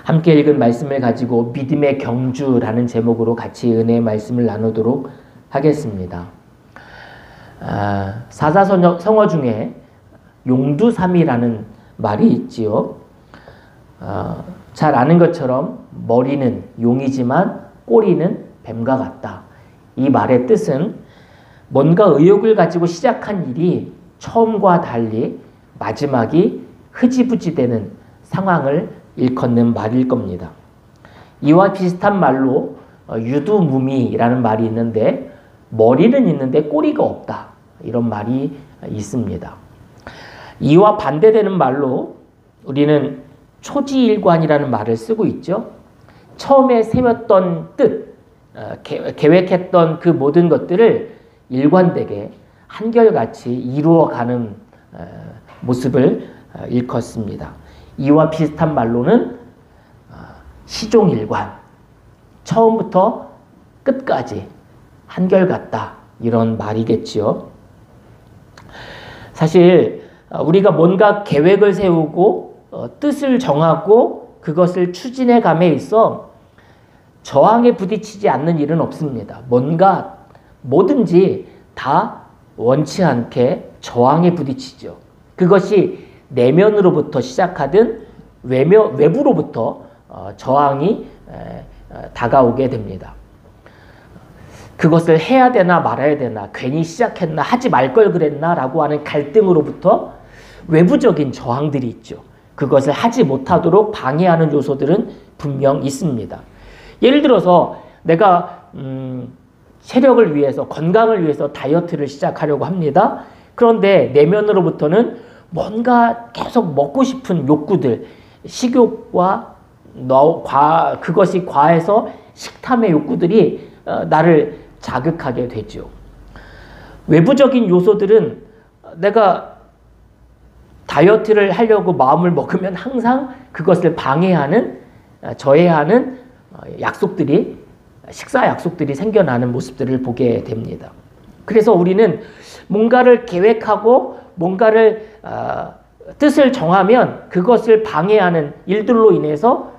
함께 읽은 말씀을 가지고 믿음의 경주라는 제목으로 같이 은혜의 말씀을 나누도록 하겠습니다. 사자성어 중에 용두삼이라는 말이 있지요. 잘 아는 것처럼 머리는 용이지만 꼬리는 뱀과 같다. 이 말의 뜻은 뭔가 의욕을 가지고 시작한 일이 처음과 달리 마지막이 흐지부지 되는 상황을 일컫는 말일 겁니다. 이와 비슷한 말로 유두무미라는 말이 있는데 머리는 있는데 꼬리가 없다. 이런 말이 있습니다. 이와 반대되는 말로 우리는 초지일관이라는 말을 쓰고 있죠. 처음에 세웠던 뜻, 계획했던 그 모든 것들을 일관되게 한결같이 이루어가는 모습을 일컫습니다. 이와 비슷한 말로는 시종일관, 처음부터 끝까지 한결같다 이런 말이겠지요. 사실 우리가 뭔가 계획을 세우고 뜻을 정하고 그것을 추진해 감에 있어 저항에 부딪히지 않는 일은 없습니다. 뭔가 뭐든지 다 원치 않게 저항에 부딪히죠. 그것이 내면으로부터 시작하든 외부로부터 저항이 다가오게 됩니다. 그것을 해야 되나 말아야 되나, 괜히 시작했나, 하지 말 걸 그랬나 라고 하는 갈등으로부터 외부적인 저항들이 있죠. 그것을 하지 못하도록 방해하는 요소들은 분명 있습니다. 예를 들어서 내가 체력을 위해서, 건강을 위해서 다이어트를 시작하려고 합니다. 그런데 내면으로부터는 뭔가 계속 먹고 싶은 욕구들, 식욕과 그것이 과해서 식탐의 욕구들이 나를 자극하게 되죠. 외부적인 요소들은 내가 다이어트를 하려고 마음을 먹으면 항상 그것을 방해하는, 저해하는 식사 약속들이 생겨나는 모습들을 보게 됩니다. 그래서 우리는 뭔가를 계획하고 뭔가를 뜻을 정하면 그것을 방해하는 일들로 인해서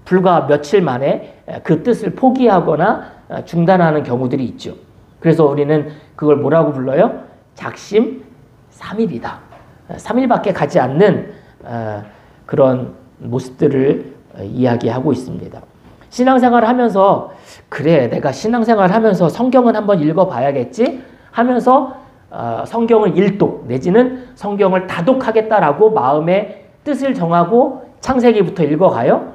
불과 며칠 만에 그 뜻을 포기하거나 중단하는 경우들이 있죠. 그래서 우리는 그걸 뭐라고 불러요? 작심삼일이다. 3일밖에 가지 않는 그런 모습들을 이야기하고 있습니다. 신앙생활을 하면서 그래, 내가 신앙생활을 하면서 성경은 한번 읽어봐야겠지 하면서 성경을 일독 내지는 성경을 다독하겠다라고 마음의 뜻을 정하고 창세기부터 읽어가요.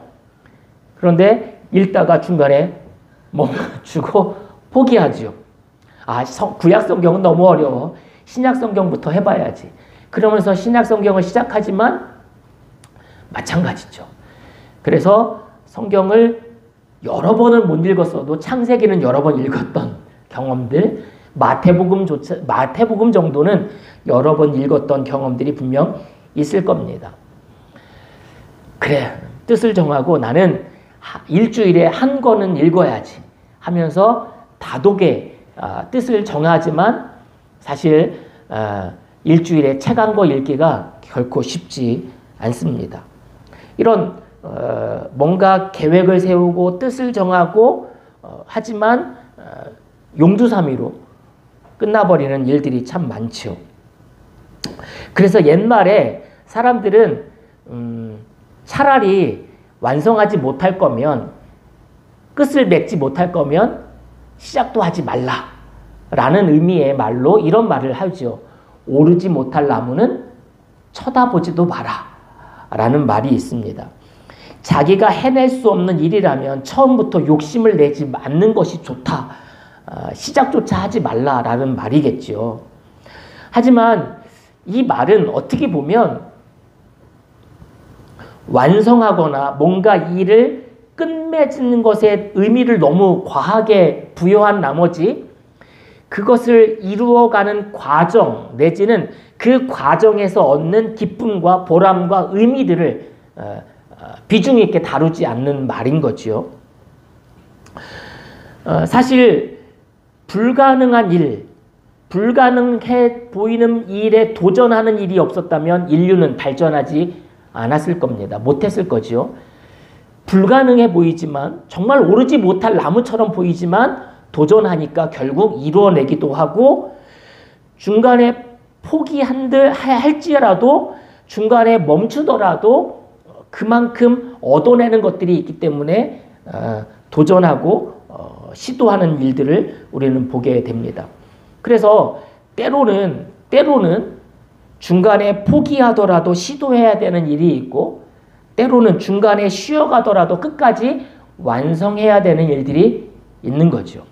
그런데 읽다가 중간에 멈추고 포기하죠. 구약 성경은 너무 어려워. 신약 성경부터 해봐야지. 그러면서 신약 성경을 시작하지만 마찬가지죠. 그래서 성경을 여러 번은 못 읽었어도 창세기는 여러 번 읽었던 경험들, 마태복음 정도는 여러 번 읽었던 경험들이 분명 있을 겁니다. 그래, 뜻을 정하고 나는 일주일에 한 권은 읽어야지 하면서 다독의 뜻을 정하지만 사실 일주일에 책 한 권 읽기가 결코 쉽지 않습니다. 이런 뭔가 계획을 세우고 뜻을 정하고 하지만 용두사미로 끝나버리는 일들이 참 많죠. 그래서 옛말에 사람들은 차라리 완성하지 못할 거면, 끝을 맺지 못할 거면 시작도 하지 말라 라는 의미의 말로 이런 말을 하죠. 오르지 못할 나무는 쳐다보지도 마라 라는 말이 있습니다. 자기가 해낼 수 없는 일이라면 처음부터 욕심을 내지 않는 것이 좋다. 시작조차 하지 말라라는 말이겠죠. 하지만 이 말은 어떻게 보면 완성하거나 뭔가 일을 끝맺는 것에 의미를 너무 과하게 부여한 나머지 그것을 이루어가는 과정 내지는 그 과정에서 얻는 기쁨과 보람과 의미들을 비중 있게 다루지 않는 말인 거죠. 사실 불가능한 일, 불가능해 보이는 일에 도전하는 일이 없었다면 인류는 발전하지 않았을 겁니다. 못했을 거죠. 불가능해 보이지만 정말 오르지 못할 나무처럼 보이지만 도전하니까 결국 이루어내기도 하고 중간에 포기한들 할지라도 중간에 멈추더라도 그만큼 얻어내는 것들이 있기 때문에 도전하고 시도하는 일들을 우리는 보게 됩니다. 그래서 때로는 중간에 포기하더라도 시도해야 되는 일이 있고 때로는 중간에 쉬어가더라도 끝까지 완성해야 되는 일들이 있는 거죠.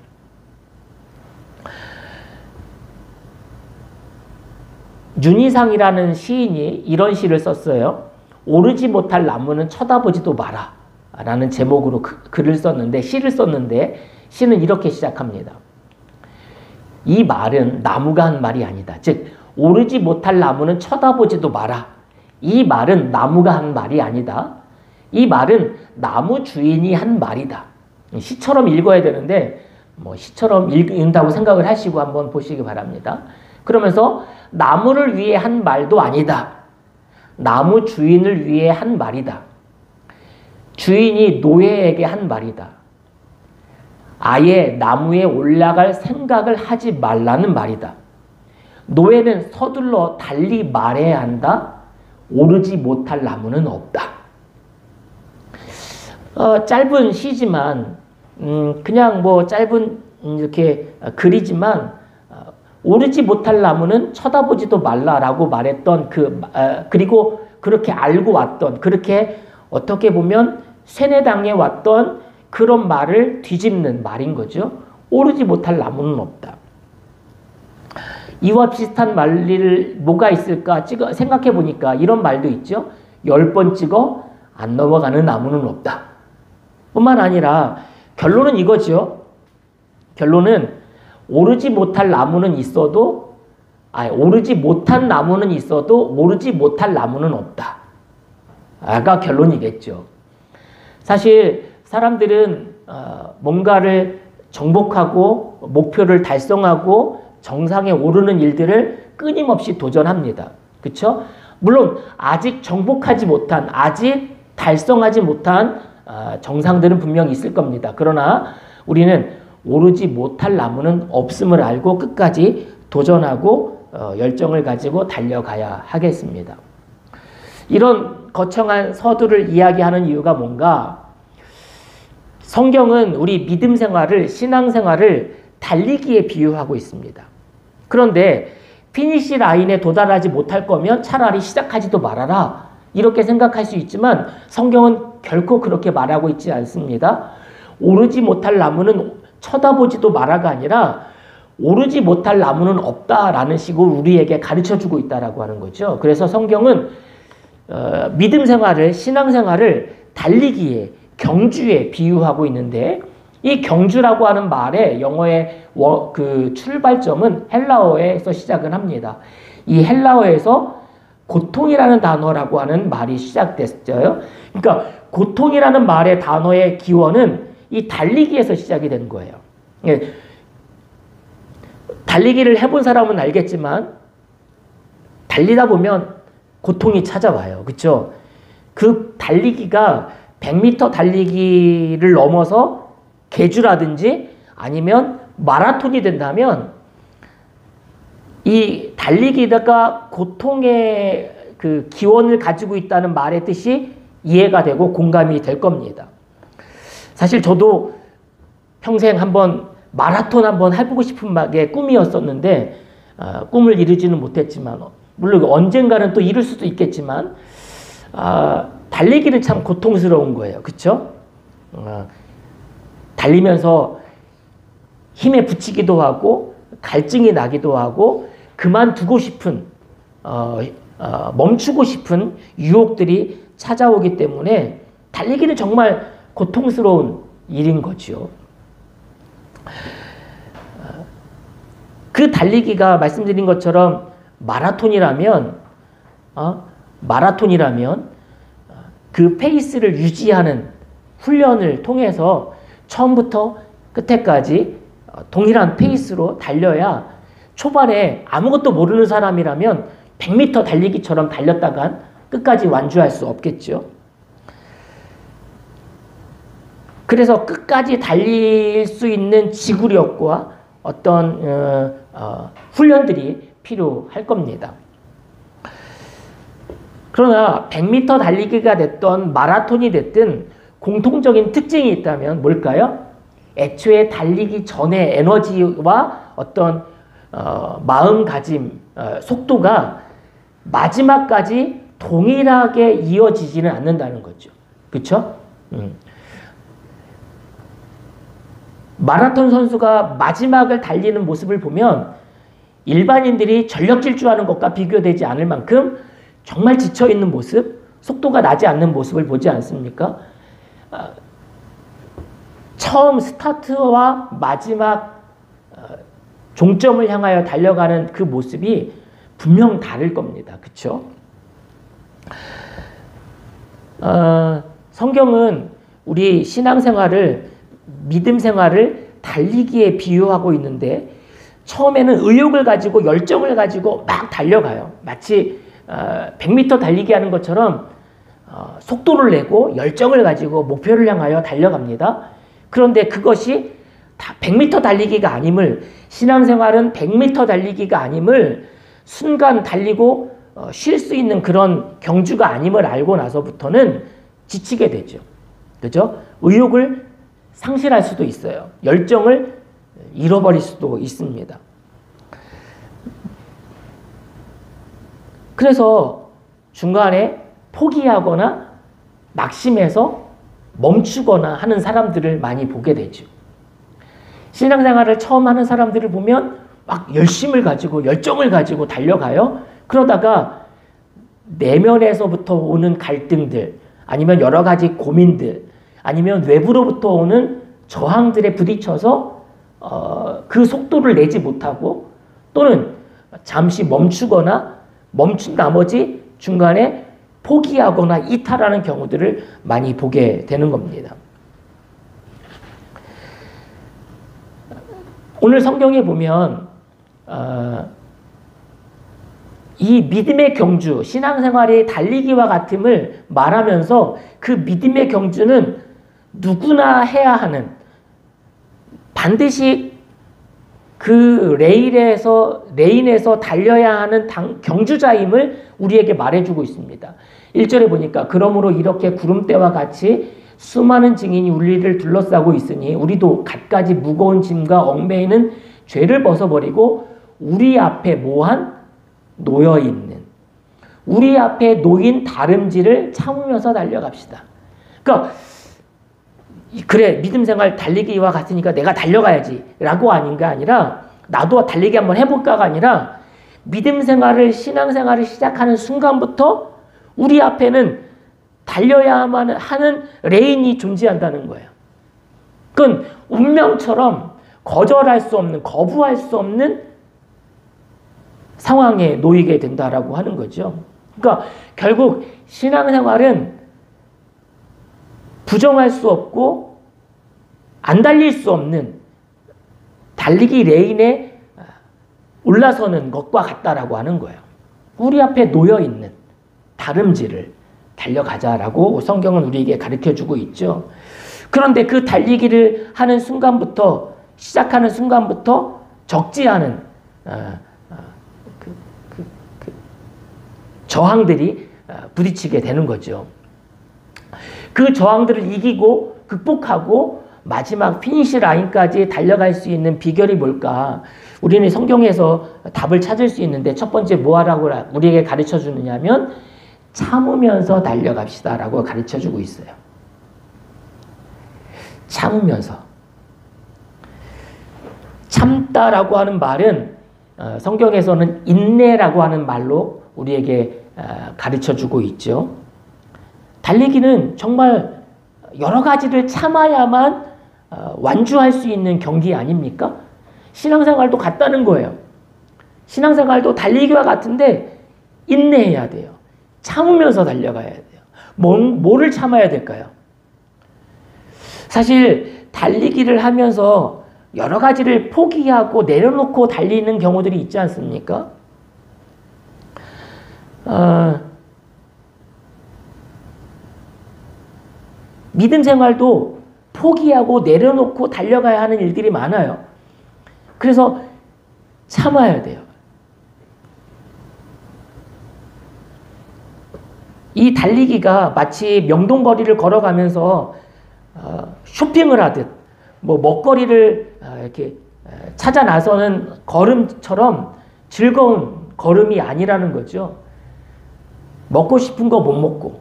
윤희상이라는 시인이 이런 시를 썼어요. 오르지 못할 나무는 쳐다보지도 마라 라는 제목으로 글을 썼는데 시를 썼는데 시는 이렇게 시작합니다. 이 말은 나무가 한 말이 아니다. 즉 오르지 못할 나무는 쳐다보지도 마라. 이 말은 나무가 한 말이 아니다. 이 말은 나무 주인이 한 말이다. 시처럼 읽어야 되는데 뭐 시처럼 읽는다고 생각을 하시고 한번 보시기 바랍니다. 그러면서 나무를 위해 한 말도 아니다. 나무 주인을 위해 한 말이다. 주인이 노예에게 한 말이다. 아예 나무에 올라갈 생각을 하지 말라는 말이다. 노예는 서둘러 달리 말해야 한다. 오르지 못할 나무는 없다. 짧은 시지만 그냥 뭐 짧은 이렇게 글이지만 오르지 못할 나무는 쳐다보지도 말라라고 말했던 그리고 그렇게 알고 왔던 그렇게 어떻게 보면 세뇌당해 왔던 그런 말을 뒤집는 말인 거죠. 오르지 못할 나무는 없다. 이와 비슷한 말이 뭐가 있을까 생각해 보니까 이런 말도 있죠. 10번 찍어 안 넘어가는 나무는 없다. 뿐만 아니라 결론은 이거죠. 결론은 오르지 못할 나무는 있어도 오르지 못한 나무는 있어도 오르지 못할 나무는 없다. 가 결론이겠죠. 사실 사람들은 뭔가를 정복하고 목표를 달성하고 정상에 오르는 일들을 끊임없이 도전합니다. 그렇죠? 물론 아직 정복하지 못한 아직 달성하지 못한 정상들은 분명히 있을 겁니다. 그러나 우리는 오르지 못할 나무는 없음을 알고 끝까지 도전하고 열정을 가지고 달려가야 하겠습니다. 이런 거창한 서두를 이야기하는 이유가 뭔가? 성경은 우리 믿음 생활을 신앙생활을 달리기에 비유하고 있습니다. 그런데 피니시 라인에 도달하지 못할 거면 차라리 시작하지도 말아라 이렇게 생각할 수 있지만 성경은 결코 그렇게 말하고 있지 않습니다. 오르지 못할 나무는 쳐다보지도 마라가 아니라 오르지 못할 나무는 없다라는 식으로 우리에게 가르쳐주고 있다라고 하는 거죠. 그래서 성경은 믿음 생활을 신앙생활을 달리기에 경주에 비유하고 있는데 이 경주라고 하는 말의 영어의 그 출발점은 헬라어에서 시작을 합니다. 이 헬라어에서 고통이라는 단어라고 하는 말이 시작됐어요. 그러니까 고통이라는 말의 단어의 기원은 이 달리기에서 시작이 된 거예요. 달리기를 해본 사람은 알겠지만 달리다 보면 고통이 찾아와요. 그렇죠? 그 달리기가 100m 달리기를 넘어서 계주라든지 아니면 마라톤이 된다면 이 달리기다가 고통의 그 기원을 가지고 있다는 말의 뜻이 이해가 되고 공감이 될 겁니다. 사실 저도 평생 한번 마라톤 한번 해보고 싶은 게 꿈이었었는데 꿈을 이루지는 못했지만 물론 언젠가는 또 이룰 수도 있겠지만 달리기는 참 고통스러운 거예요. 그렇죠? 달리면서 힘에 부치기도 하고 갈증이 나기도 하고 그만두고 싶은 멈추고 싶은 유혹들이 찾아오기 때문에 달리기는 정말 고통스러운 일인 거죠. 그 달리기가 말씀드린 것처럼 마라톤이라면 그 페이스를 유지하는 훈련을 통해서 처음부터 끝에까지 동일한 페이스로 달려야 초반에 아무것도 모르는 사람이라면 100m 달리기처럼 달렸다간 끝까지 완주할 수 없겠죠. 그래서 끝까지 달릴 수 있는 지구력과 어떤 훈련들이 필요할 겁니다. 그러나 100m 달리기가 됐던 마라톤이 됐든 공통적인 특징이 있다면 뭘까요? 애초에 달리기 전의 에너지와 어떤 마음가짐, 속도가 마지막까지 동일하게 이어지지는 않는다는 거죠. 그렇죠? 마라톤 선수가 마지막을 달리는 모습을 보면 일반인들이 전력 질주하는 것과 비교되지 않을 만큼 정말 지쳐있는 모습, 속도가 나지 않는 모습을 보지 않습니까? 처음 스타트와 마지막 종점을 향하여 달려가는 그 모습이 분명 다를 겁니다. 그렇죠? 성경은 우리 신앙생활을, 믿음 생활을 달리기에 비유하고 있는데 처음에는 의욕을 가지고 열정을 가지고 막 달려가요. 마치 100m 달리기 하는 것처럼 속도를 내고 열정을 가지고 목표를 향하여 달려갑니다. 그런데 그것이 다 100m 달리기가 아님을, 신앙생활은 100m 달리기가 아님을, 순간 달리고 쉴 수 있는 그런 경주가 아님을 알고 나서부터는 지치게 되죠. 그죠? 의욕을 상실할 수도 있어요. 열정을 잃어버릴 수도 있습니다. 그래서 중간에 포기하거나 낙심해서 멈추거나 하는 사람들을 많이 보게 되죠. 신앙생활을 처음 하는 사람들을 보면 막 열심을 가지고 열정을 가지고 달려가요. 그러다가 내면에서부터 오는 갈등들, 아니면 여러 가지 고민들, 아니면 외부로부터 오는 저항들에 부딪혀서 그 속도를 내지 못하고, 또는 잠시 멈추거나 멈춘 나머지 중간에 포기하거나 이탈하는 경우들을 많이 보게 되는 겁니다. 오늘 성경에 보면 이 믿음의 경주, 신앙생활의 달리기와 같음을 말하면서 그 믿음의 경주는 누구나 해야 하는, 반드시 그 레인에서 달려야 하는 경주자임을 우리에게 말해주고 있습니다. 1절에 보니까 그러므로 이렇게 구름대와 같이 수많은 증인이 우리를 둘러싸고 있으니 우리도 갖가지 무거운 짐과 얽매이는 죄를 벗어버리고 우리 앞에 뭐한 놓여있는, 우리 앞에 놓인 다름질을 참으면서 달려갑시다. 그러니까 그래, 믿음생활 달리기와 같으니까 내가 달려가야지 라고 하는 게 아니라, 나도 달리기 한번 해볼까가 아니라, 믿음생활을, 신앙생활을 시작하는 순간부터 우리 앞에는 달려야만 하는 레인이 존재한다는 거예요. 그건 운명처럼 거절할 수 없는, 거부할 수 없는 상황에 놓이게 된다라고 하는 거죠. 그러니까 결국 신앙생활은 부정할 수 없고 안 달릴 수 없는 달리기 레인에 올라서는 것과 같다라고 하는 거예요. 우리 앞에 놓여있는 다름질을 달려가자라고 성경은 우리에게 가르쳐주고 있죠. 그런데 그 달리기를 하는 순간부터, 시작하는 순간부터 적지 않은 저항들이 부딪히게 되는 거죠. 그 저항들을 이기고 극복하고 마지막 피니시 라인까지 달려갈 수 있는 비결이 뭘까? 우리는 성경에서 답을 찾을 수 있는데, 첫 번째 뭐 하라고 우리에게 가르쳐 주느냐면 참으면서 달려갑시다 라고 가르쳐 주고 있어요. 참으면서. 참다라고 하는 말은 성경에서는 인내라고 하는 말로 우리에게 가르쳐 주고 있죠. 달리기는 정말 여러 가지를 참아야만 완주할 수 있는 경기 아닙니까? 신앙생활도 같다는 거예요. 신앙생활도 달리기와 같은데 인내해야 돼요. 참으면서 달려가야 돼요. 뭐를 참아야 될까요? 사실 달리기를 하면서 여러 가지를 포기하고 내려놓고 달리는 경우들이 있지 않습니까? 믿음 생활도 포기하고 내려놓고 달려가야 하는 일들이 많아요. 그래서 참아야 돼요. 이 달리기가 마치 명동거리를 걸어가면서 쇼핑을 하듯 뭐 먹거리를 이렇게 찾아 나서는 걸음처럼 즐거운 걸음이 아니라는 거죠. 먹고 싶은 거 못 먹고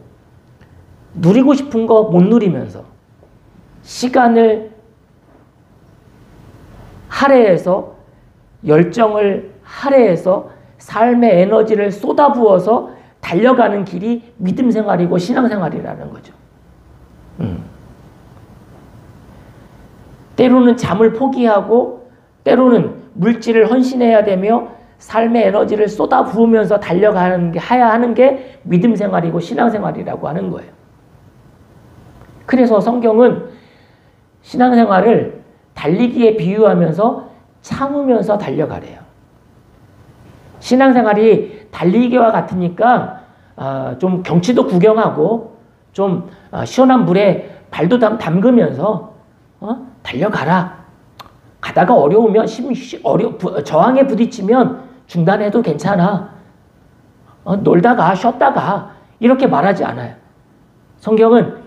누리고 싶은 거 못 누리면서 시간을 할애해서 열정을 할애해서 삶의 에너지를 쏟아부어서 달려가는 길이 믿음 생활이고 신앙 생활이라는 거죠. 때로는 잠을 포기하고 때로는 물질을 헌신해야 되며 삶의 에너지를 쏟아부으면서 해야 하는 게 믿음 생활이고 신앙 생활이라고 하는 거예요. 그래서 성경은 신앙 생활을 달리기에 비유하면서 참으면서 달려가래요. 신앙 생활이 달리기와 같으니까 좀 경치도 구경하고 좀 시원한 물에 발도 담그면서 달려가라. 가다가 어려우면 저항에 부딪히면 중단해도 괜찮아. 놀다가 쉬었다가 이렇게 말하지 않아요. 성경은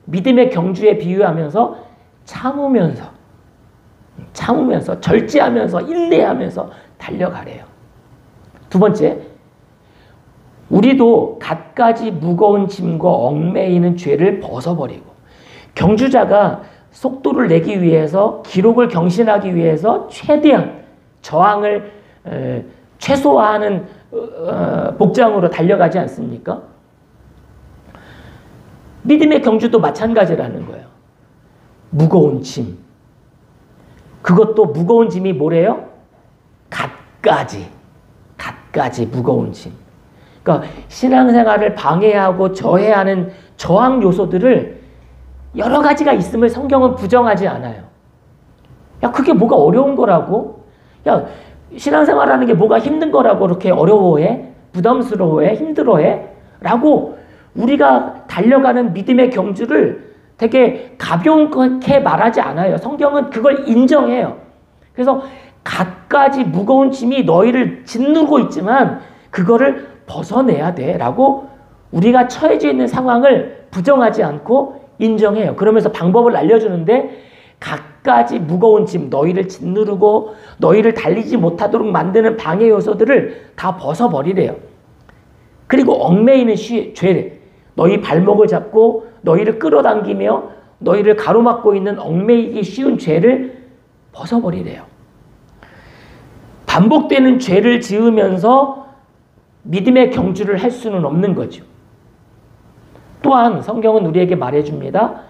믿음의 경주에 비유하면서 참으면서 절제하면서 인내하면서 달려가래요. 두 번째, 우리도 갖가지 무거운 짐과 얽매이는 죄를 벗어버리고 경주자가 속도를 내기 위해서 기록을 경신하기 위해서 최대한 저항을 최소화하는 복장으로 달려가지 않습니까? 믿음의 경주도 마찬가지라는 거예요. 무거운 짐. 그것도 무거운 짐이 뭐래요? 갖가지 무거운 짐. 그러니까 신앙생활을 방해하고 저해하는 저항 요소들을 여러 가지가 있음을 성경은 부정하지 않아요. 야, 그게 뭐가 어려운 거라고? 야, 신앙생활하는 게 뭐가 힘든 거라고 그렇게 어려워해? 부담스러워해? 힘들어해? 라고 우리가 달려가는 믿음의 경주를 되게 가볍게 말하지 않아요. 성경은 그걸 인정해요. 그래서 갖가지 무거운 짐이 너희를 짓누르고 있지만 그거를 벗어내야 돼 라고 우리가 처해져 있는 상황을 부정하지 않고 인정해요. 그러면서 방법을 알려주는데 갖가지 무거운 짐, 너희를 짓누르고 너희를 달리지 못하도록 만드는 방해 요소들을 다 벗어버리래요. 그리고 얽매이는 죄, 너희 발목을 잡고 너희를 끌어당기며 너희를 가로막고 있는 얽매이기 쉬운 죄를 벗어버리래요. 반복되는 죄를 지으면서 믿음의 경주를 할 수는 없는 거죠. 또한 성경은 우리에게 말해줍니다.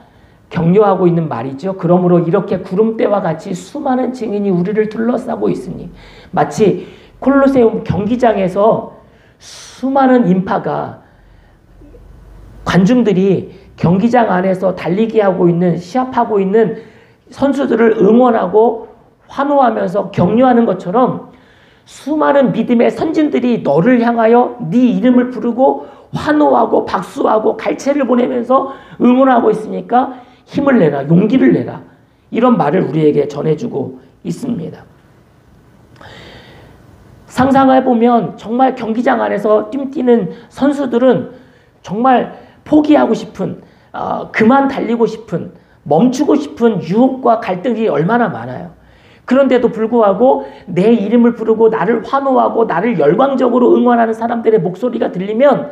격려하고 있는 말이죠. 그러므로 이렇게 구름대와 같이 수많은 증인이 우리를 둘러싸고 있으니 마치 콜로세움 경기장에서 수많은 인파가 관중들이 경기장 안에서 달리기 하고 있는 시합하고 있는 선수들을 응원하고 환호하면서 격려하는 것처럼 수많은 믿음의 선진들이 너를 향하여 네 이름을 부르고 환호하고 박수하고 갈채를 보내면서 응원하고 있으니까 힘을 내라, 용기를 내라. 이런 말을 우리에게 전해주고 있습니다. 상상해보면 정말 경기장 안에서 뛰는 선수들은 정말 포기하고 싶은, 그만 달리고 싶은, 멈추고 싶은 유혹과 갈등이 얼마나 많아요. 그런데도 불구하고 내 이름을 부르고 나를 환호하고 나를 열광적으로 응원하는 사람들의 목소리가 들리면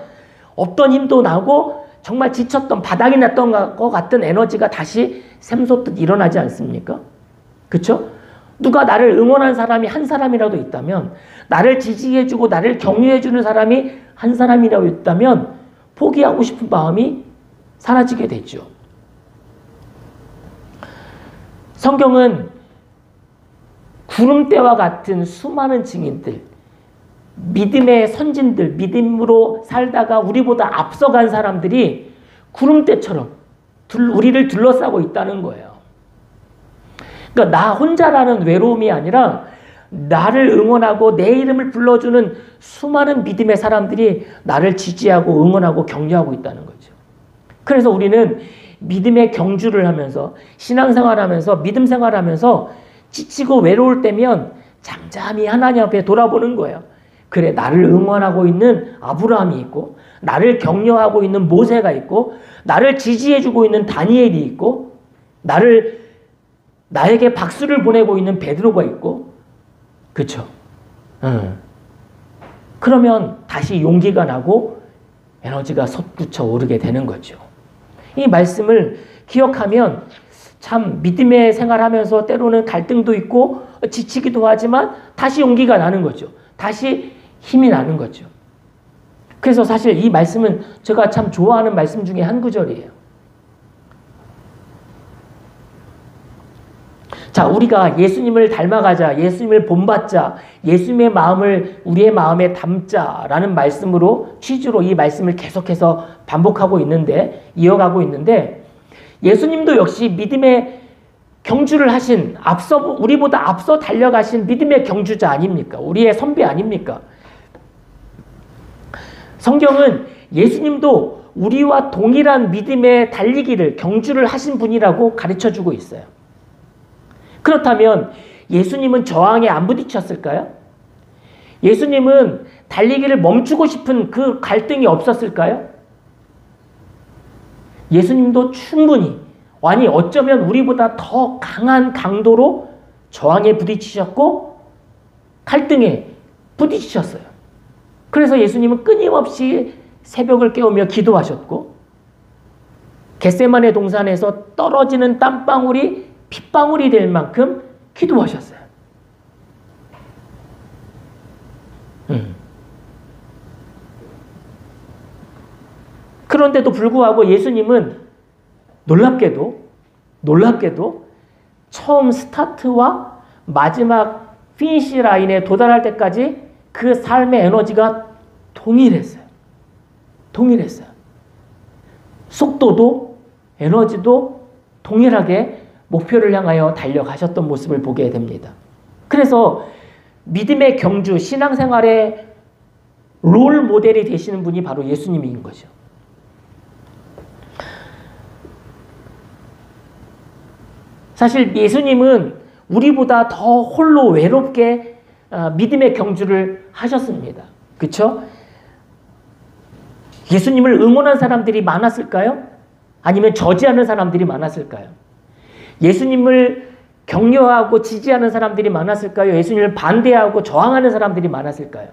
없던 힘도 나고 정말 지쳤던 바닥이 났던 것 같은 에너지가 다시 샘솟듯 일어나지 않습니까? 그렇죠? 누가 나를 응원한 사람이 한 사람이라도 있다면, 나를 지지해주고 나를 격려해주는 사람이 한 사람이라도 있다면 포기하고 싶은 마음이 사라지게 되죠. 성경은 구름대와 같은 수많은 증인들, 믿음의 선진들, 믿음으로 살다가 우리보다 앞서간 사람들이 구름대처럼 우리를 둘러싸고 있다는 거예요. 그러니까 나 혼자라는 외로움이 아니라 나를 응원하고 내 이름을 불러주는 수많은 믿음의 사람들이 나를 지지하고 응원하고 격려하고 있다는 거죠. 그래서 우리는 믿음의 경주를 하면서 신앙생활하면서 믿음 생활하면서 지치고 외로울 때면 잠잠히 하나님 앞에 돌아보는 거예요. 그래, 나를 응원하고 있는 아브라함이 있고, 나를 격려하고 있는 모세가 있고, 나를 지지해주고 있는 다니엘이 있고, 나에게 박수를 보내고 있는 베드로가 있고, 그쵸? 그러면 다시 용기가 나고 에너지가 솟구쳐 오르게 되는 거죠. 이 말씀을 기억하면 참 믿음의 생활하면서 때로는 갈등도 있고 지치기도 하지만 다시 용기가 나는 거죠. 다시 힘이 나는 거죠. 그래서 사실 이 말씀은 제가 참 좋아하는 말씀 중에 한 구절이에요. 자, 우리가 예수님을 닮아가자, 예수님을 본받자, 예수님의 마음을 우리의 마음에 담자라는 말씀으로 취지로 이 말씀을 계속해서 반복하고 있는데, 이어가고 있는데, 예수님도 역시 믿음의 경주를 하신, 우리보다 앞서 달려가신 믿음의 경주자 아닙니까? 우리의 선배 아닙니까? 성경은 예수님도 우리와 동일한 믿음의 달리기를, 경주를 하신 분이라고 가르쳐주고 있어요. 그렇다면 예수님은 저항에 안 부딪혔을까요? 예수님은 달리기를 멈추고 싶은 그 갈등이 없었을까요? 예수님도 충분히, 아니 어쩌면 우리보다 더 강한 강도로 저항에 부딪히셨고 갈등에 부딪히셨어요. 그래서 예수님은 끊임없이 새벽을 깨우며 기도하셨고, 겟세마네 동산에서 떨어지는 땀방울이 핏방울이 될 만큼 기도하셨어요. 그런데도 불구하고 예수님은 놀랍게도 처음 스타트와 마지막 피니시 라인에 도달할 때까지 그 삶의 에너지가 동일했어요. 속도도 에너지도 동일하게 목표를 향하여 달려가셨던 모습을 보게 됩니다. 그래서 믿음의 경주, 신앙생활의 롤 모델이 되시는 분이 바로 예수님인 거죠. 사실 예수님은 우리보다 더 홀로 외롭게 믿음의 경주를 하셨습니다. 그렇죠? 예수님을 응원한 사람들이 많았을까요? 아니면 저지하는 사람들이 많았을까요? 예수님을 격려하고 지지하는 사람들이 많았을까요? 예수님을 반대하고 저항하는 사람들이 많았을까요?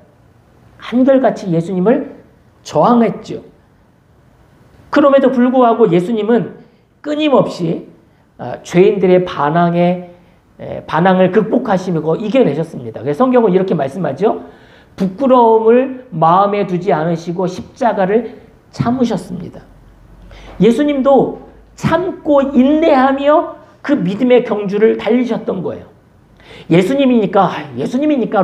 한결같이 예수님을 저항했죠. 그럼에도 불구하고 예수님은 끊임없이 죄인들의 반항을 극복하시고 이겨내셨습니다. 그래서 성경은 이렇게 말씀하죠. 부끄러움을 마음에 두지 않으시고 십자가를 참으셨습니다. 예수님도 참고 인내하며 그 믿음의 경주를 달리셨던 거예요. 예수님이니까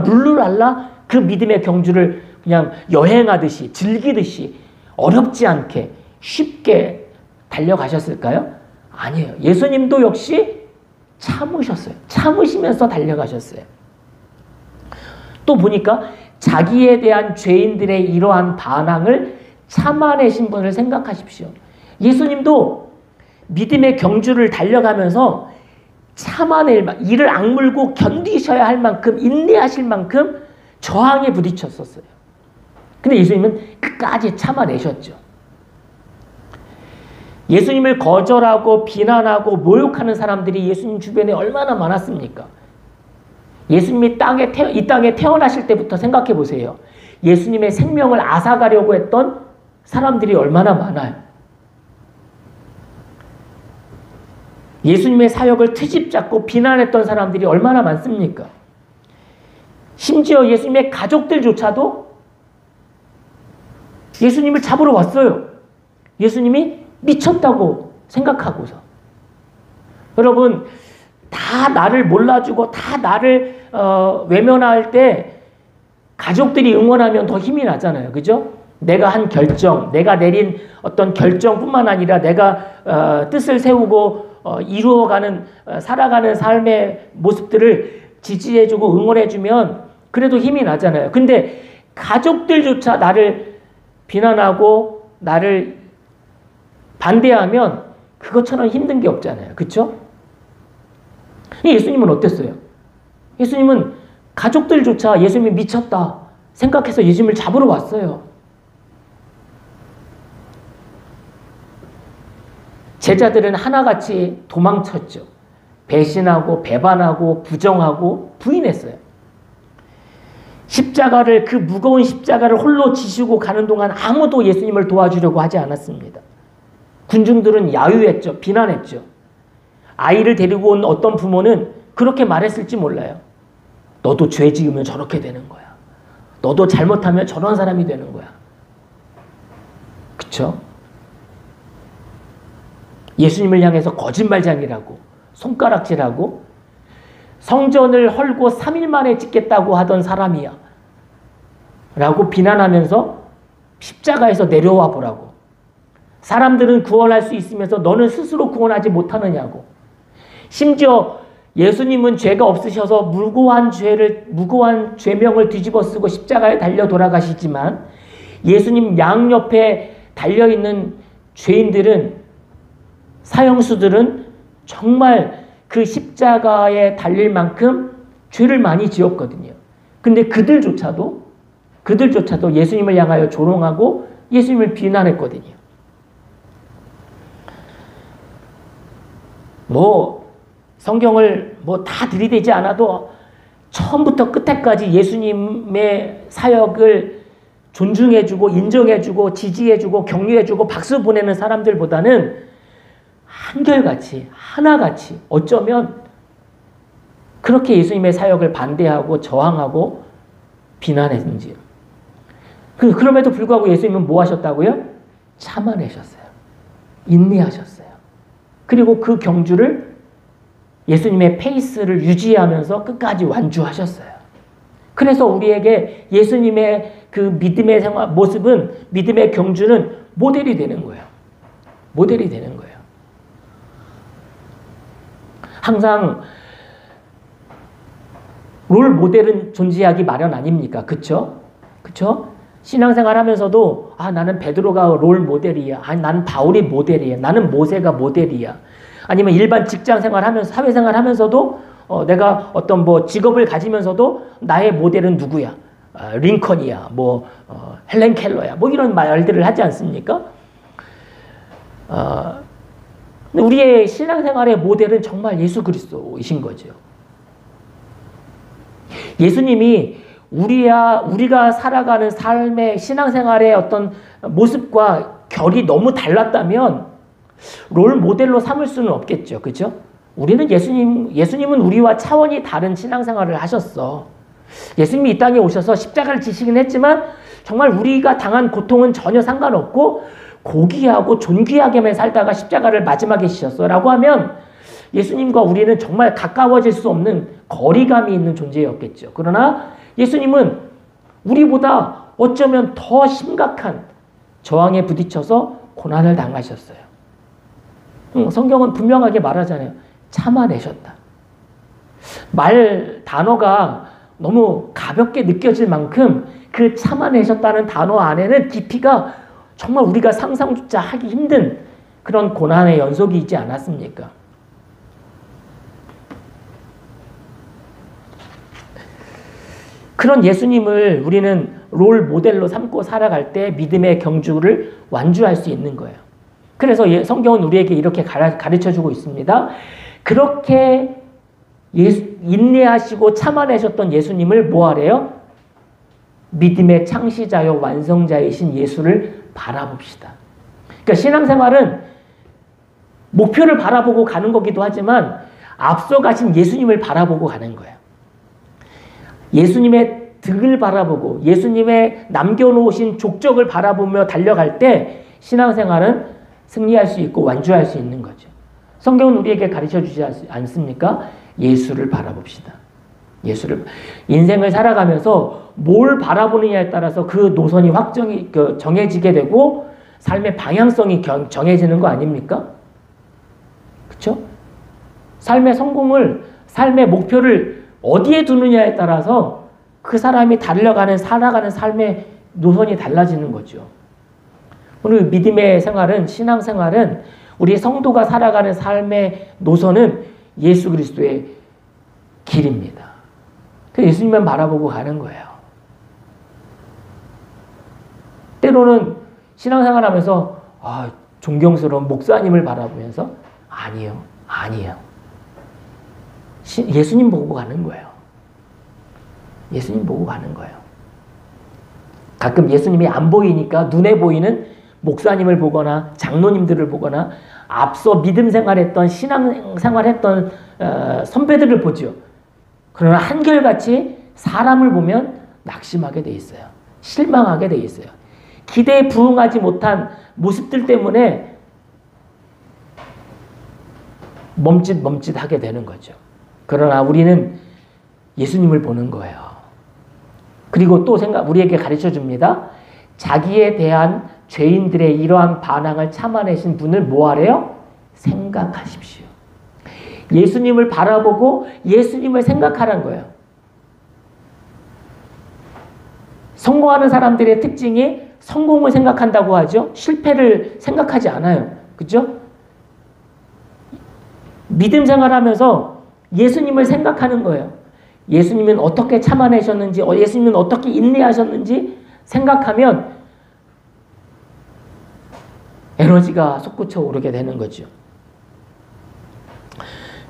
룰루랄라 그 믿음의 경주를 그냥 여행하듯이 즐기듯이 어렵지 않게 쉽게 달려가셨을까요? 아니에요. 예수님도 역시 참으셨어요. 참으시면서 달려가셨어요. 또 보니까 자기에 대한 죄인들의 이러한 반항을 참아내신 분을 생각하십시오. 예수님도 믿음의 경주를 달려가면서 이를 악물고 견디셔야 할 만큼, 인내하실 만큼 저항에 부딪혔었어요. 근데 예수님은 끝까지 참아내셨죠. 예수님을 거절하고 비난하고 모욕하는 사람들이 예수님 주변에 얼마나 많았습니까? 예수님이 이 땅에 태어나실 때부터 생각해 보세요. 예수님의 생명을 앗아가려고 했던 사람들이 얼마나 많아요. 예수님의 사역을 트집잡고 비난했던 사람들이 얼마나 많습니까? 심지어 예수님의 가족들조차도 예수님을 잡으러 왔어요. 예수님이 미쳤다고 생각하고서. 여러분, 다 나를 몰라주고 다 나를 외면할 때 가족들이 응원하면 더 힘이 나잖아요. 그죠? 내가 한 결정, 내가 내린 어떤 결정뿐만 아니라 내가 뜻을 세우고 살아가는 삶의 모습들을 지지해주고 응원해주면 그래도 힘이 나잖아요. 근데 가족들조차 나를 비난하고 나를 반대하면 그것처럼 힘든 게 없잖아요. 그쵸? 예수님은 어땠어요? 예수님은 가족들조차 예수님이 미쳤다 생각해서 예수님을 잡으러 왔어요. 제자들은 하나같이 도망쳤죠. 배신하고 배반하고 부정하고 부인했어요. 십자가를, 그 무거운 십자가를 홀로 지시고 가는 동안 아무도 예수님을 도와주려고 하지 않았습니다. 군중들은 야유했죠. 비난했죠. 아이를 데리고 온 어떤 부모는 그렇게 말했을지 몰라요. 너도 죄 지으면 저렇게 되는 거야. 너도 잘못하면 저런 사람이 되는 거야. 그쵸? 예수님을 향해서 거짓말장이라고, 손가락질하고, 성전을 헐고 3일 만에 짓겠다고 하던 사람이야 라고 비난하면서 십자가에서 내려와 보라고. 사람들은 구원할 수 있으면서 너는 스스로 구원하지 못하느냐고. 심지어 예수님은 죄가 없으셔서 무고한 죄명을 뒤집어 쓰고 십자가에 달려 돌아가시지만 예수님 양옆에 달려있는 죄인들은, 사형수들은 정말 그 십자가에 달릴 만큼 죄를 많이 지었거든요. 근데 그들조차도 예수님을 향하여 조롱하고 예수님을 비난했거든요. 성경을 다 들이대지 않아도 처음부터 끝에까지 예수님의 사역을 존중해주고 인정해주고 지지해주고 격려해주고 박수 보내는 사람들보다는 한결같이 하나같이 어쩌면 그렇게 예수님의 사역을 반대하고 저항하고 비난했는지요. 그럼에도 불구하고 예수님은 뭐 하셨다고요? 참아내셨어요. 인내하셨어요. 그리고 그 경주를 예수님의 페이스를 유지하면서 끝까지 완주하셨어요. 그래서 우리에게 예수님의 그 믿음의 생활, 모습은, 믿음의 경주는 모델이 되는 거예요. 모델이 되는 거예요. 항상 롤 모델은 존재하기 마련 아닙니까? 그쵸? 신앙생활 하면서도 나는 베드로가 롤 모델이야. 나는 바울이 모델이야. 나는 모세가 모델이야. 아니면 일반 직장생활 하면서, 사회생활 하면서도 내가 어떤 직업을 가지면서도 나의 모델은 누구야? 링컨이야. 헬렌 켈러야. 이런 말들을 하지 않습니까? 우리의 신앙생활의 모델은 정말 예수 그리스도이신 거죠. 예수님이 우리가 살아가는 삶의 신앙생활의 어떤 모습과 결이 너무 달랐다면 롤 모델로 삼을 수는 없겠죠. 그죠? 우리는 예수님은 우리와 차원이 다른 신앙생활을 하셨어. 예수님이 이 땅에 오셔서 십자가를 지시긴 했지만 정말 우리가 당한 고통은 전혀 상관없고 고귀하고 존귀하게만 살다가 십자가를 마지막에 지셨어 라고 하면 예수님과 우리는 정말 가까워질 수 없는 거리감이 있는 존재였겠죠. 그러나 예수님은 우리보다 어쩌면 더 심각한 저항에 부딪혀서 고난을 당하셨어요. 성경은 분명하게 말하잖아요. 참아내셨다. 단어가 너무 가볍게 느껴질 만큼 그 참아내셨다는 단어 안에는 깊이가 정말 우리가 상상조차 하기 힘든 그런 고난의 연속이 있지 않았습니까? 그런 예수님을 우리는 롤 모델로 삼고 살아갈 때 믿음의 경주를 완주할 수 있는 거예요. 그래서 성경은 우리에게 이렇게 가르쳐주고 있습니다. 그렇게 인내하시고 참아내셨던 예수님을 뭐 하래요? 믿음의 창시자요 완성자이신 예수를 바라봅시다. 그러니까 신앙생활은 목표를 바라보고 가는 거기도 하지만 앞서 가신 예수님을 바라보고 가는 거예요. 예수님의 등을 바라보고 예수님의 남겨놓으신 족적을 바라보며 달려갈 때 신앙생활은 승리할 수 있고 완주할 수 있는 거죠. 성경은 우리에게 가르쳐주지 않습니까? 예수를 바라봅시다. 인생을 살아가면서 뭘 바라보느냐에 따라서 그 노선이 정해지게 되고 삶의 방향성이 정해지는 거 아닙니까? 그렇죠? 삶의 성공을, 삶의 목표를 어디에 두느냐에 따라서 그 사람이 살아가는 삶의 노선이 달라지는 거죠. 오늘 믿음의 생활은, 신앙생활은 우리 성도가 살아가는 삶의 노선은 예수 그리스도의 길입니다. 그 예수님만 바라보고 가는 거예요. 때로는 신앙생활 하면서 존경스러운 목사님을 바라보면서 아니에요. 예수님 보고 가는 거예요. 예수님 보고 가는 거예요. 가끔 예수님이 안 보이니까 눈에 보이는 목사님을 보거나 장로님들을 보거나 앞서 믿음 생활했던 신앙 생활했던 선배들을 보죠. 그러나 한결같이 사람을 보면 낙심하게 돼 있어요. 실망하게 돼 있어요. 기대에 부응하지 못한 모습들 때문에 멈칫멈칫하게 되는 거죠. 그러나 우리는 예수님을 보는 거예요. 그리고 또 우리에게 가르쳐 줍니다. 자기에 대한 죄인들의 이러한 반항을 참아내신 분을 뭐하래요? 생각하십시오. 예수님을 바라보고 예수님을 생각하라는 거예요. 성공하는 사람들의 특징이 성공을 생각한다고 하죠. 실패를 생각하지 않아요. 그죠? 믿음 생활하면서 예수님을 생각하는 거예요. 예수님은 어떻게 참아내셨는지, 예수님은 어떻게 인내하셨는지 생각하면 에너지가 솟구쳐 오르게 되는 거죠.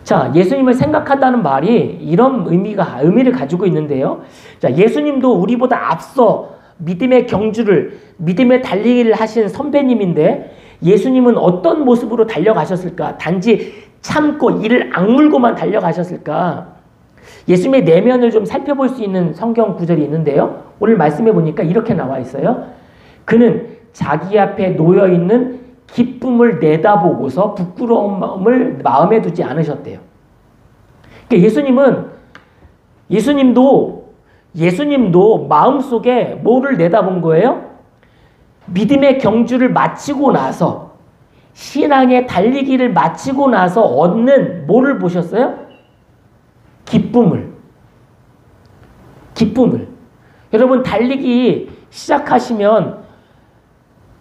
자, 예수님을 생각한다는 말이 이런 의미를 가지고 있는데요. 자, 예수님도 우리보다 앞서 믿음의 경주를, 믿음의 달리기를 하신 선배님인데 예수님은 어떤 모습으로 달려가셨을까? 단지 참고 이를 악물고만 달려가셨을까? 예수님의 내면을 좀 살펴볼 수 있는 성경 구절이 있는데요. 오늘 말씀해 보니까 이렇게 나와 있어요. 그는 자기 앞에 놓여있는 기쁨을 내다보고서 부끄러움을 마음에 두지 않으셨대요. 그러니까 예수님도 마음속에 뭐를 내다본 거예요? 믿음의 경주를 마치고 나서, 신앙의 달리기를 마치고 나서 얻는 뭐를 보셨어요? 기쁨을. 여러분, 달리기 시작하시면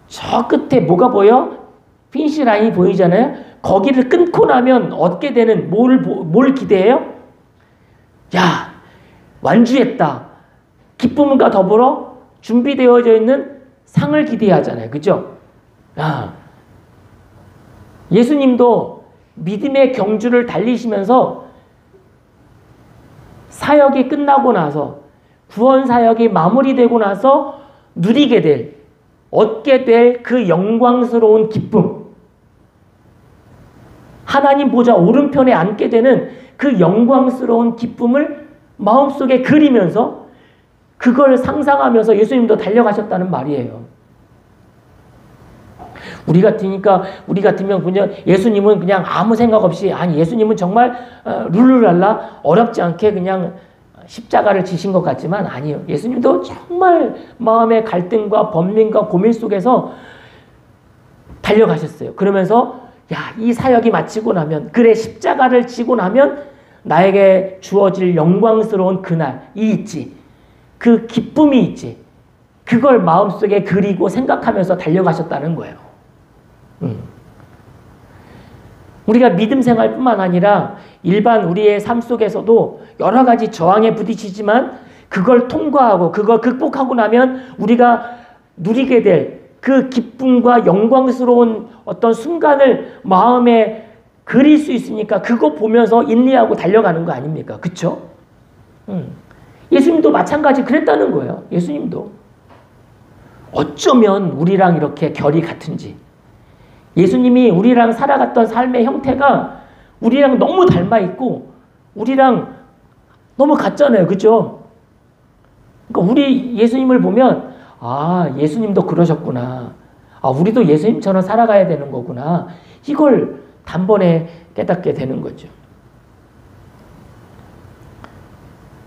저 끝에 뭐가 보여? 피니시 라인이 보이잖아요. 거기를 끊고 나면 얻게 되는 뭘 기대해요? 야, 완주했다. 기쁨과 더불어 준비되어져 있는 상을 기대하잖아요. 그죠? 야, 예수님도 믿음의 경주를 달리시면서 사역이 끝나고 나서, 구원 사역이 마무리되고 나서 누리게 될, 얻게 될 그 영광스러운 기쁨, 하나님 보좌 오른편에 앉게 되는 그 영광스러운 기쁨을 마음속에 그리면서 그걸 상상하면서 예수님도 달려가셨다는 말이에요. 우리 같으면 그냥 예수님은 그냥 아무 생각 없이, 아니 예수님은 정말 룰루랄라 어렵지 않게 그냥 십자가를 지신 것 같지만 아니에요. 예수님도 정말 마음의 갈등과 번민과 고민 속에서 달려가셨어요. 그러면서 이 사역이 마치고 나면, 그래 십자가를 지고 나면 나에게 주어질 영광스러운 그날이 있지. 그 기쁨이 있지. 그걸 마음속에 그리고 생각하면서 달려가셨다는 거예요. 우리가 믿음 생활뿐만 아니라 일반 우리의 삶 속에서도 여러 가지 저항에 부딪히지만 그걸 통과하고 그걸 극복하고 나면 우리가 누리게 될 그 기쁨과 영광스러운 어떤 순간을 마음에 그릴 수 있으니까 그거 보면서 인내하고 달려가는 거 아닙니까? 그쵸? 예수님도 마찬가지 그랬다는 거예요. 예수님도. 어쩌면 우리랑 이렇게 결이 같은지. 예수님이 우리랑 살아갔던 삶의 형태가 우리랑 너무 닮아있고 우리랑 너무 같잖아요. 그죠? 그러니까 우리 예수님을 보면 예수님도 그러셨구나. 우리도 예수님처럼 살아가야 되는 거구나. 이걸 단번에 깨닫게 되는 거죠.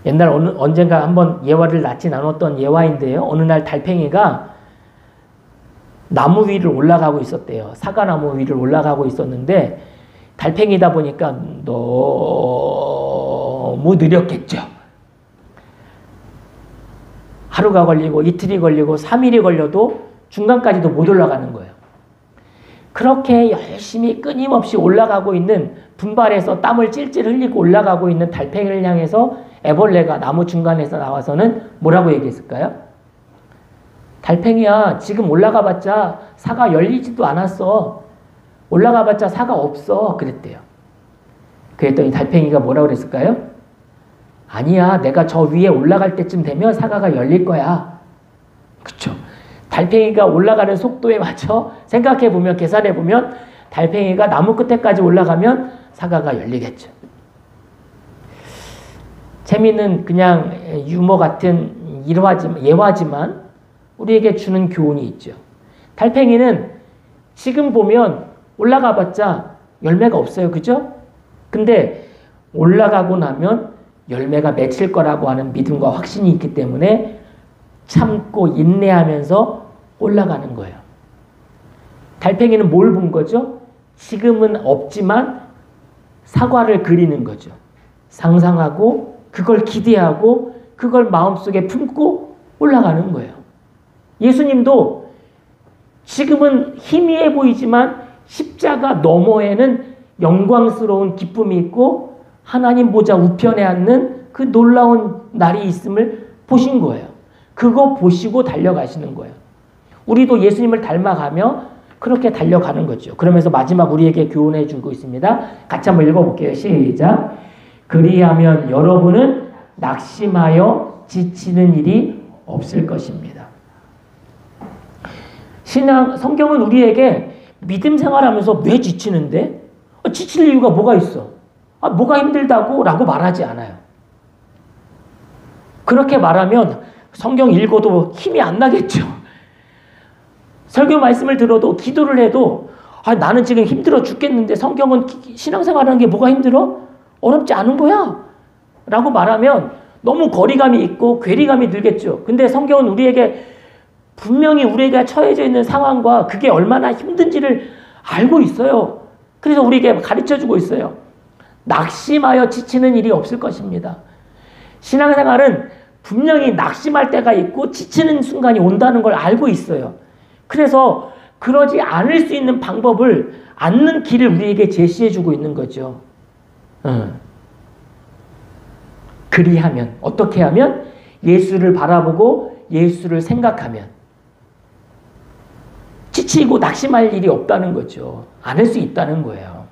옛날 언젠가 한번 예화를 낯이 나눴던 예화인데요. 어느 날 달팽이가 나무 위를 올라가고 있었대요. 사과나무 위를 올라가고 있었는데 달팽이다 보니까 너무 느렸겠죠. 하루가 걸리고 이틀이 걸리고 3일이 걸려도 중간까지도 못 올라가는 거예요. 그렇게 열심히 끊임없이 올라가고 있는, 분발해서 땀을 찔찔 흘리고 올라가고 있는 달팽이를 향해서 애벌레가 나무 중간에서 나와서는 뭐라고 얘기했을까요? 달팽이야, 지금 올라가봤자 사가 열리지도 않았어. 올라가봤자 사가 없어. 그랬대요. 그랬더니 달팽이가 뭐라고 그랬을까요? 아니야, 내가 저 위에 올라갈 때쯤 되면 사과가 열릴 거야. 그쵸? 달팽이가 올라가는 속도에 맞춰 생각해보면, 계산해보면 달팽이가 나무 끝에까지 올라가면 사과가 열리겠죠. 재미있는 그냥 유머 같은 예화지만 우리에게 주는 교훈이 있죠. 달팽이는 지금 보면 올라가봤자 열매가 없어요. 그죠? 근데 올라가고 나면 열매가 맺힐 거라고 하는 믿음과 확신이 있기 때문에 참고 인내하면서 올라가는 거예요. 달팽이는 뭘 본 거죠? 지금은 없지만 사과를 그리는 거죠. 상상하고 그걸 기대하고 그걸 마음속에 품고 올라가는 거예요. 예수님도 지금은 희미해 보이지만 십자가 너머에는 영광스러운 기쁨이 있고 하나님 보좌 우편에 앉는 그 놀라운 날이 있음을 보신 거예요. 그거 보시고 달려가시는 거예요. 우리도 예수님을 닮아가며 그렇게 달려가는 거죠. 그러면서 마지막 우리에게 교훈해 주고 있습니다. 같이 한번 읽어볼게요. 시작. 그리하면 여러분은 낙심하여 지치는 일이 없을 것입니다. 성경은 우리에게 믿음 생활하면서 왜 지치는데? 지칠 이유가 뭐가 있어? 뭐가 힘들다고? 라고 말하지 않아요. 그렇게 말하면 성경 읽어도 힘이 안 나겠죠. 설교 말씀을 들어도 기도를 해도 나는 지금 힘들어 죽겠는데 성경은 신앙생활하는 게 뭐가 힘들어? 어렵지 않은 거야. 라고 말하면 너무 거리감이 있고 괴리감이 들겠죠. 근데 성경은 우리에게 분명히 우리가 처해져 있는 상황과 그게 얼마나 힘든지를 알고 있어요. 그래서 우리에게 가르쳐주고 있어요. 낙심하여 지치는 일이 없을 것입니다. 신앙생활은 분명히 낙심할 때가 있고 지치는 순간이 온다는 걸 알고 있어요. 그래서 그러지 않을 수 있는 방법을, 않는 길을 우리에게 제시해주고 있는 거죠. 그리하면, 어떻게 하면? 예수를 바라보고 예수를 생각하면 지치고 낙심할 일이 없다는 거죠. 안 할 수 있다는 거예요.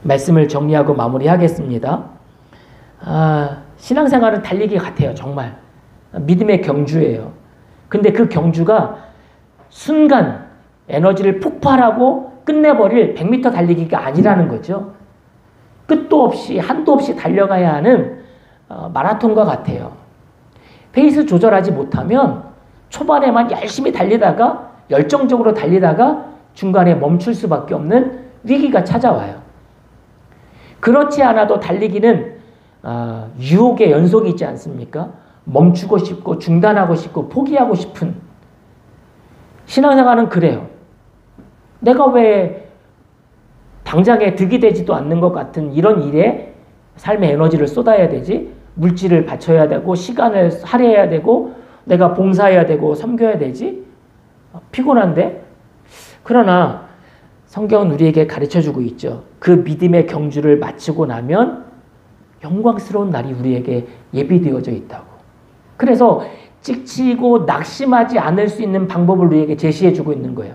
말씀을 정리하고 마무리하겠습니다. 신앙생활은 달리기 같아요. 정말. 믿음의 경주예요. 근데 그 경주가 순간 에너지를 폭발하고 끝내버릴 100m 달리기가 아니라는 거죠. 끝도 없이 한도 없이 달려가야 하는 마라톤과 같아요. 페이스 조절하지 못하면 초반에만 열심히 달리다가 열정적으로 달리다가 중간에 멈출 수밖에 없는 위기가 찾아와요. 그렇지 않아도 달리기는 유혹의 연속이 있지 않습니까? 멈추고 싶고 중단하고 싶고 포기하고 싶은. 신앙생활은 그래요. 내가 왜 당장에 득이 되지도 않는 것 같은 이런 일에 삶의 에너지를 쏟아야 되지? 물질을 바쳐야 되고 시간을 할애해야 되고 내가 봉사해야 되고 섬겨야 되지? 피곤한데? 그러나 성경은 우리에게 가르쳐주고 있죠. 그 믿음의 경주를 마치고 나면 영광스러운 날이 우리에게 예비되어져 있다고. 그래서 지치고 낙심하지 않을 수 있는 방법을 우리에게 제시해주고 있는 거예요.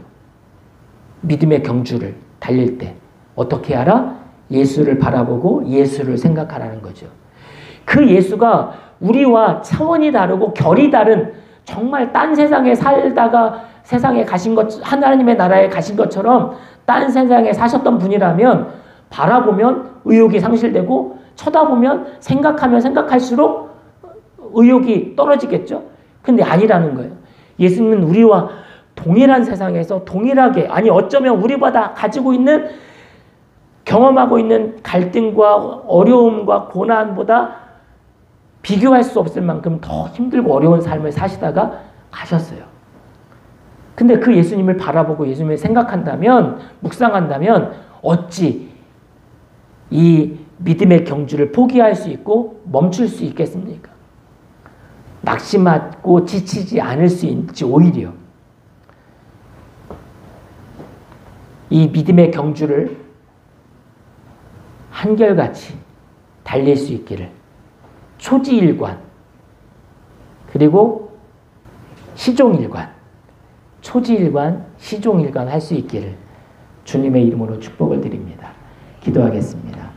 믿음의 경주를 달릴 때 어떻게 하라? 예수를 바라보고 예수를 생각하라는 거죠. 그 예수가 우리와 차원이 다르고 결이 다른, 정말 딴 세상에 살다가 세상에 가신 것, 하나님의 나라에 가신 것처럼 딴 세상에 사셨던 분이라면 바라보면 의욕이 상실되고 쳐다보면 생각하면 생각할수록 의욕이 떨어지겠죠. 근데 아니라는 거예요. 예수님은 우리와 동일한 세상에서 동일하게, 아니 어쩌면 우리보다 가지고 있는, 경험하고 있는 갈등과 어려움과 고난보다 비교할 수 없을 만큼 더 힘들고 어려운 삶을 사시다가 가셨어요. 근데 그 예수님을 바라보고 예수님을 생각한다면, 묵상한다면 어찌 이 믿음의 경주를 포기할 수 있고 멈출 수 있겠습니까? 낙심하고 지치지 않을 수 있지, 오히려 이 믿음의 경주를 한결같이 달릴 수 있기를, 초지일관 그리고 시종일관, 초지일관, 시종일관 할 수 있기를 주님의 이름으로 축복을 드립니다. 기도하겠습니다.